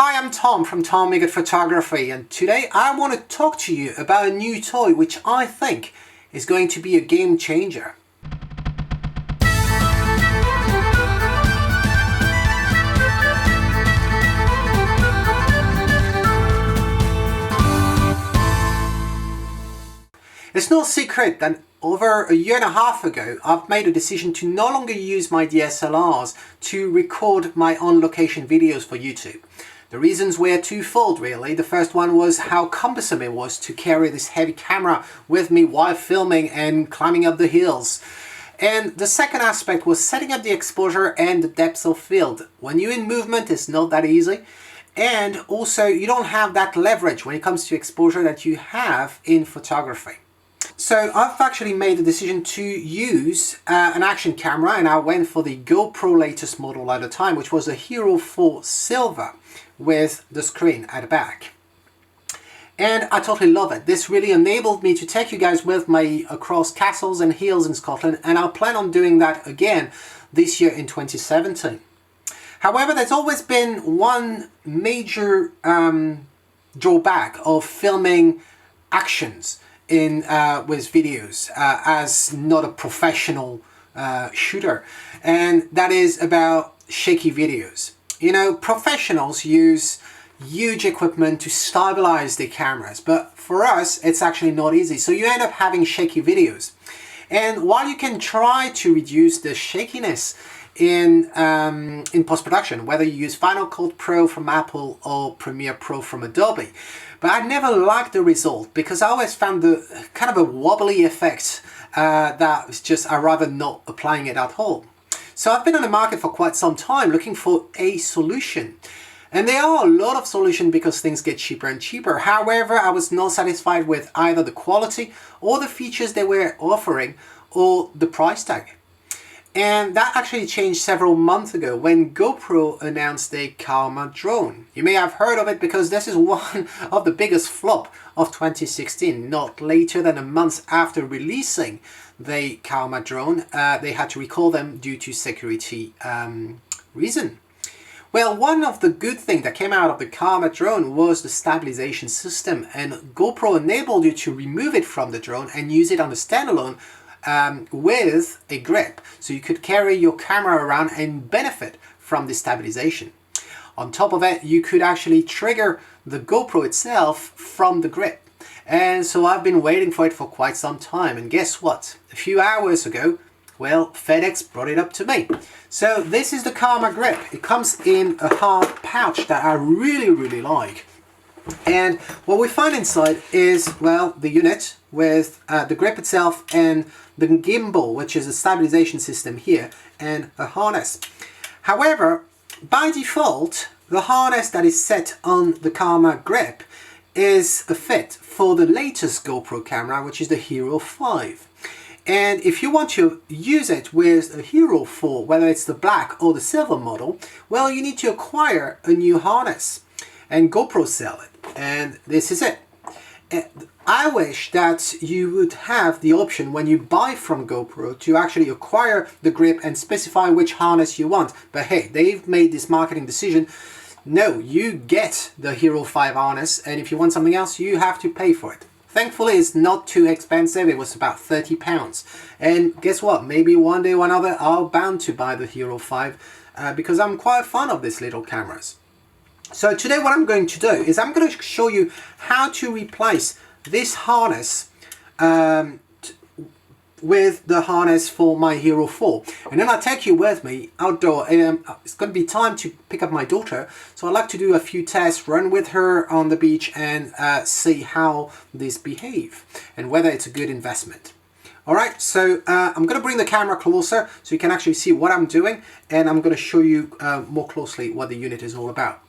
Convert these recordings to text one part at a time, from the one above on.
Hi, I'm Tom from Migot Photography, and today I want to talk to you about a new toy which I think is going to be a game changer. It's no secret that over a year and a half ago, I've made a decision to no longer use my DSLRs to record my on-location videos for YouTube. The reasons were twofold, really. The first one was how cumbersome it was to carry this heavy camera with me while filming and climbing up the hills. And the second aspect was setting up the exposure and the depth of field. When you're in movement, it's not that easy. And also, you don't have that leverage when it comes to exposure that you have in photography. So I've actually made the decision to use an action camera, and I went for the GoPro latest model at the time, which was a Hero 4 Silver with the screen at the back. And I totally love it. This really enabled me to take you guys with me across castles and hills in Scotland, and I'll plan on doing that again this year in 2017. However, there's always been one major drawback of filming actions in with videos as not a professional shooter, and that is about shaky videos. You know, professionals use huge equipment to stabilize their cameras, but for us it's actually not easy, so you end up having shaky videos. And while you can try to reduce the shakiness in post-production, whether you use Final Cut Pro from Apple or Premiere Pro from Adobe, but I never liked the result because I always found the kind of a wobbly effect that was just, I'd rather not applying it at all. So I've been on the market for quite some time looking for a solution. And there are a lot of solutions because things get cheaper and cheaper. However, I was not satisfied with either the quality or the features they were offering or the price tag. And that actually changed several months ago when GoPro announced the Karma drone. You may have heard of it because this is one of the biggest flop of 2016. Not later than a month after releasing the Karma drone, they had to recall them due to security reason. Well, one of the good things that came out of the Karma drone was the stabilization system, and GoPro enabled you to remove it from the drone and use it on a standalone with a grip, so you could carry your camera around and benefit from the stabilization. On top of it, you could actually trigger the GoPro itself from the grip. And so I've been waiting for it for quite some time, and guess what? A few hours ago, well, FedEx brought it up to me. So this is the Karma Grip. It comes in a hard pouch that I really like. And what we find inside is, well, the unit with the grip itself and the gimbal, which is a stabilization system here, and a harness. However, by default, the harness that is set on the Karma Grip is a fit for the latest GoPro camera, which is the Hero 5. And if you want to use it with a Hero 4, whether it's the black or the silver model, well, you need to acquire a new harness, and GoPro sell it. And this is it. I wish that you would have the option when you buy from GoPro to actually acquire the grip and specify which harness you want. But hey, they've made this marketing decision. No, you get the Hero 5 harness, and if you want something else, you have to pay for it. Thankfully, it's not too expensive. It was about £30. And guess what? Maybe one day or another, I'll bound to buy the Hero 5 because I'm quite fond of these little cameras. So today what I'm going to do is I'm going to show you how to replace this harness with the harness for my Hero 4. And then I'll take you with me outdoor. It's going to be time to pick up my daughter, so I'd like to do a few tests, run with her on the beach and see how these behave and whether it's a good investment. Alright, so I'm going to bring the camera closer so you can actually see what I'm doing, and I'm going to show you more closely what the unit is all about.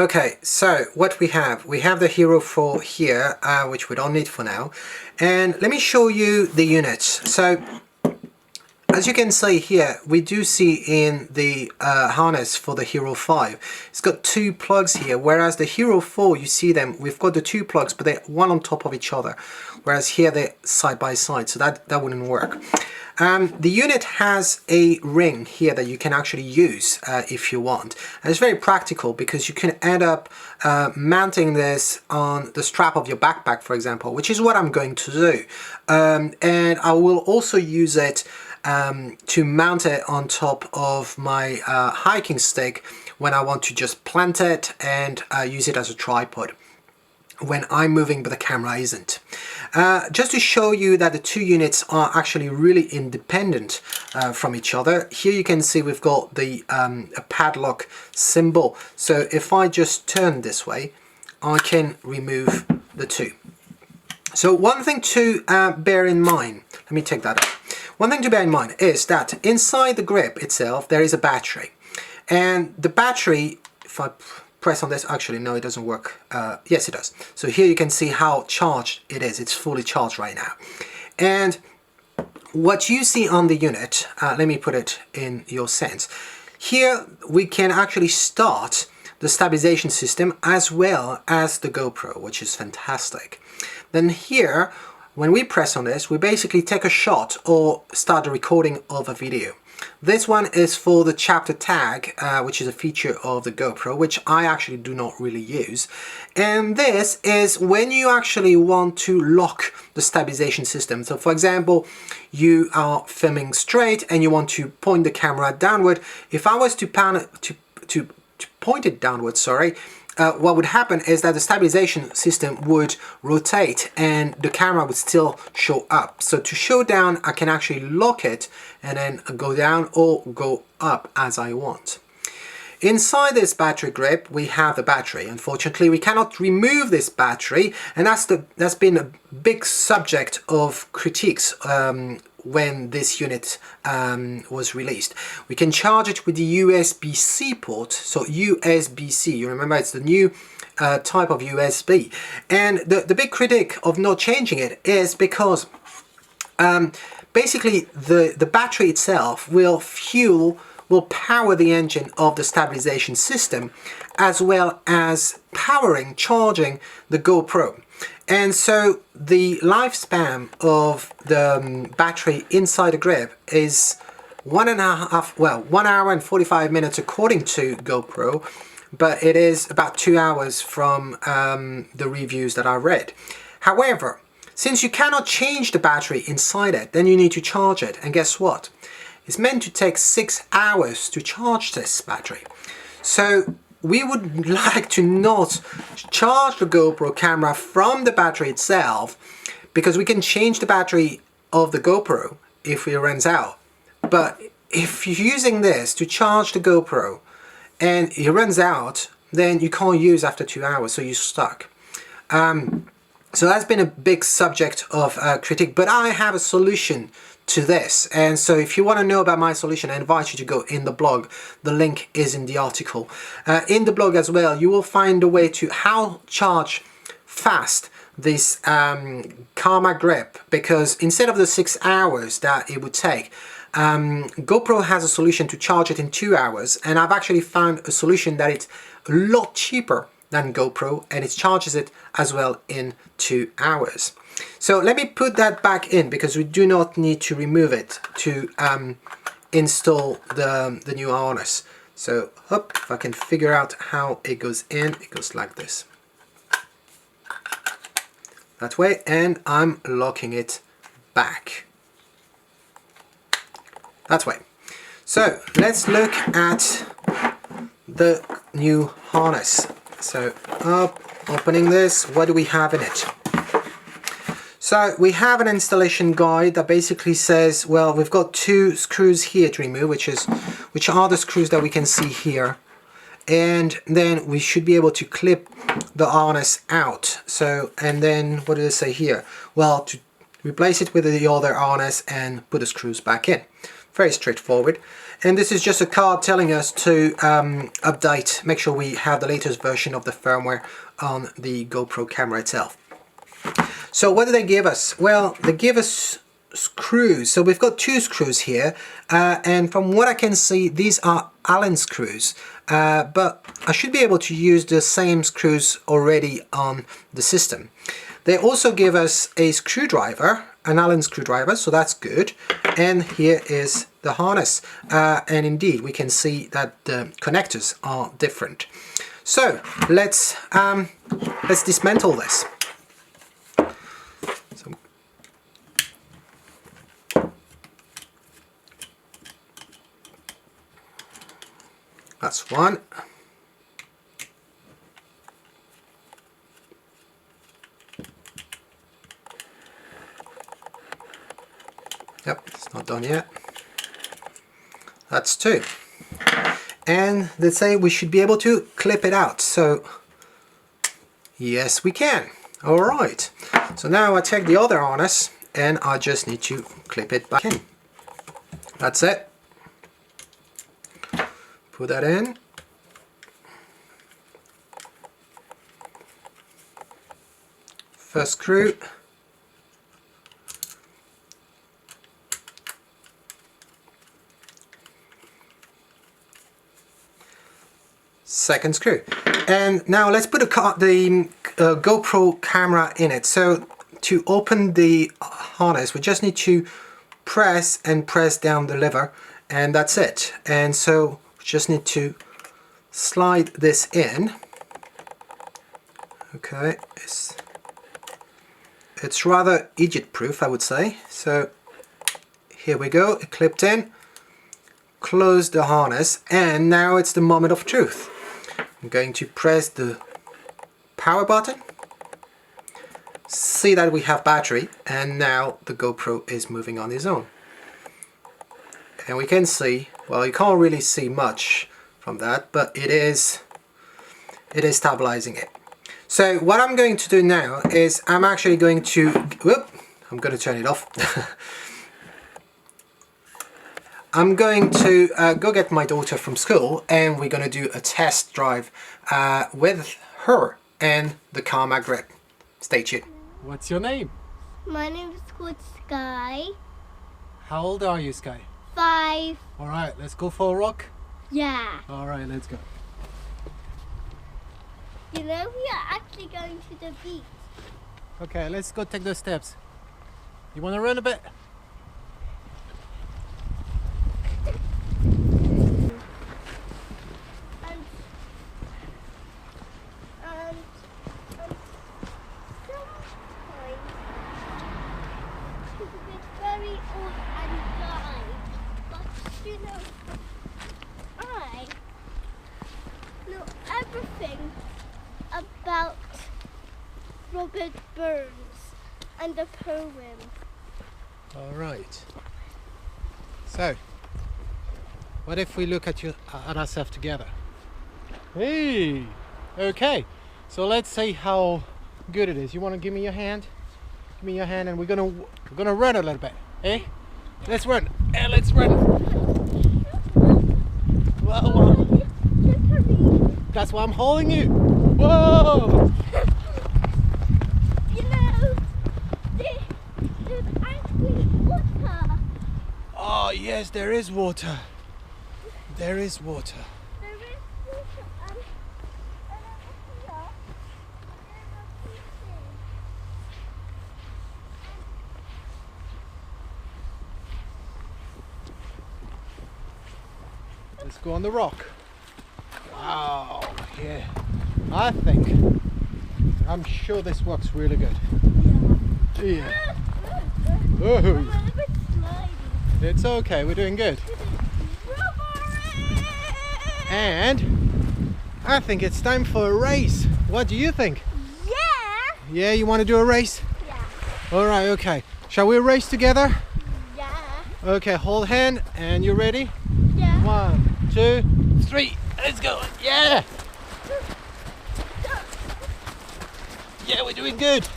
Okay, so what we have the Hero 4 here, which we don't need for now, and let me show you the units. So as you can see here, we do see in the harness for the Hero 5, it's got two plugs here, whereas the Hero 4, you see them, we've got the two plugs, but they're one on top of each other, whereas here they're side by side, so that wouldn't work. The unit has a ring here that you can actually use if you want. And it's very practical because you can end up mounting this on the strap of your backpack, for example, which is what I'm going to do. And I will also use it to mount it on top of my hiking stick when I want to just plant it and use it as a tripod when I'm moving but the camera isn't. Just to show you that the two units are actually really independent from each other, here you can see we've got the a padlock symbol. So if I just turn this way, I can remove the two. So one thing to bear in mind, let me take that off. One thing to bear in mind is that inside the grip itself there is a battery, and the battery, if I press on this, actually no, it doesn't work. Yes, it does. So here you can see how charged it is. It's fully charged right now. And what you see on the unit, let me put it in your sense. Here we can actually start the stabilization system as well as the GoPro, which is fantastic. Then here, when we press on this, we basically take a shot or start the recording of a video. This one is for the chapter tag, which is a feature of the GoPro, which I actually do not really use. And this is when you actually want to lock the stabilization system. So for example, you are filming straight and you want to point the camera downward. If I was to point it downward, sorry, what would happen is that the stabilization system would rotate and the camera would still show up. So to show down, I can actually lock it and then go down or go up as I want. Inside this battery grip, we have the battery. Unfortunately, we cannot remove this battery, and that's been a big subject of critiques when this unit was released. We can charge it with the USB-C port, so USB-C, you remember it's the new type of USB. And the big critique of not changing it is because basically the battery itself will power the engine of the stabilization system, as well as charging the GoPro. And so the lifespan of the battery inside the grip is 1 hour and 45 minutes according to GoPro, but it is about 2 hours from the reviews that I read. However, since you cannot change the battery inside it, then you need to charge it, and guess what? It's meant to take 6 hours to charge this battery. So we would like to not charge the GoPro camera from the battery itself, because we can change the battery of the GoPro if it runs out. But if you're using this to charge the GoPro and it runs out, then you can't use after 2 hours, so you're stuck. So that's been a big subject of critique, but I have a solution to this. And so if you want to know about my solution, I invite you to go in the blog. The link is in the article. In the blog as well, you will find a way to how charge fast this Karma Grip, because instead of the 6 hours that it would take, GoPro has a solution to charge it in 2 hours, and I've actually found a solution that it's a lot cheaper than GoPro, and it charges it as well in 2 hours. So let me put that back in, because we do not need to remove it to install the new harness. So if I can figure out how it goes in, it goes like this. That way, and I'm locking it back. That way. So let's look at the new harness. So opening this, what do we have in it? So we have an installation guide that basically says, well, we've got 2 screws here to remove, which are the screws that we can see here. And then we should be able to clip the harness out. So, and then what does it say here? Well, to replace it with the other harness and put the screws back in. Very straightforward. And this is just a card telling us to update, make sure we have the latest version of the firmware on the GoPro camera itself. So what do they give us? Well, they give us screws. So we've got 2 screws here, and from what I can see, these are Allen screws, but I should be able to use the same screws already on the system. They also give us a screwdriver, an Allen screwdriver, so that's good. And here is the harness, and indeed we can see that the connectors are different. So let's dismantle this. So, that's one. Yep, it's not done yet. That's 2. And they say we should be able to clip it out. So yes, we can. All right. So now I take the other harness and I just need to clip it back in. That's it. Put that in. First screw. Second screw. And now let's put the GoPro camera in it. So to open the harness, we just need to press and press down the lever, and that's it. And so we just need to slide this in. Okay, it's rather idiot proof, I would say. So here we go, it clipped in. Close the harness, and now it's the moment of truth. I'm going to press the power button, see that we have battery, and now the GoPro is moving on its own. And we can see, well, you can't really see much from that, but it is stabilizing it. So what I'm going to do now is I'm actually going to, I'm going to turn it off. I'm going to go get my daughter from school, and we're going to do a test drive with her and the Karma Grip. Stay tuned. What's your name? My name is called Sky. How old are you, Sky? 5. Alright, let's go for a walk? Yeah. Alright, let's go. You know, we are actually going to the beach. Okay, let's go take those steps. You want to run a bit? Everything about Robert Burns and the poem. All right. So, what if we look at ourselves together? Hey. Okay. So let's see how good it is. You want to give me your hand? Give me your hand, and we're gonna run a little bit. Eh? Let's run. Let's run. Whoa. That's why I'm holding you. Whoa! You know, there's actually water. Oh yes, there is water. There is water. There is water, and over here, Let's go on the rock. Wow, yeah. I'm sure this works really good. Yeah. Whoa. I'm a little bit slimy. It's okay, we're doing good. And I think it's time for a race. What do you think? Yeah. Yeah, you want to do a race? Yeah. Alright, okay. Shall we race together? Yeah. Okay, hold hand, and you ready? Yeah. 1, 2, 3. Let's go. Yeah. Yeah, we're doing good.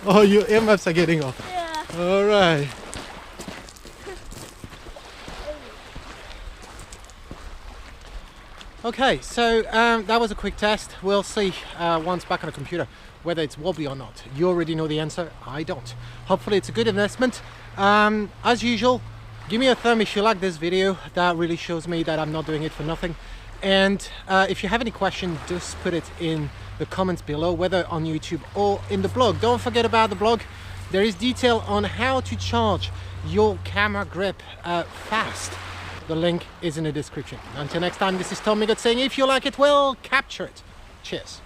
Oh, your earmuffs are getting off. Yeah. All right. Okay, so that was a quick test. We'll see once back on the computer whether it's wobbly or not. You already know the answer, I don't. Hopefully it's a good investment. As usual, give me a thumb if you like this video. That really shows me that I'm not doing it for nothing. And if you have any questions, just put it in the comments below, whether on YouTube or in the blog. Don't forget about the blog. There is detail on how to charge your camera grip fast. The link is in the description. Until next time, this is Migot saying, if you like it, well, capture it. Cheers.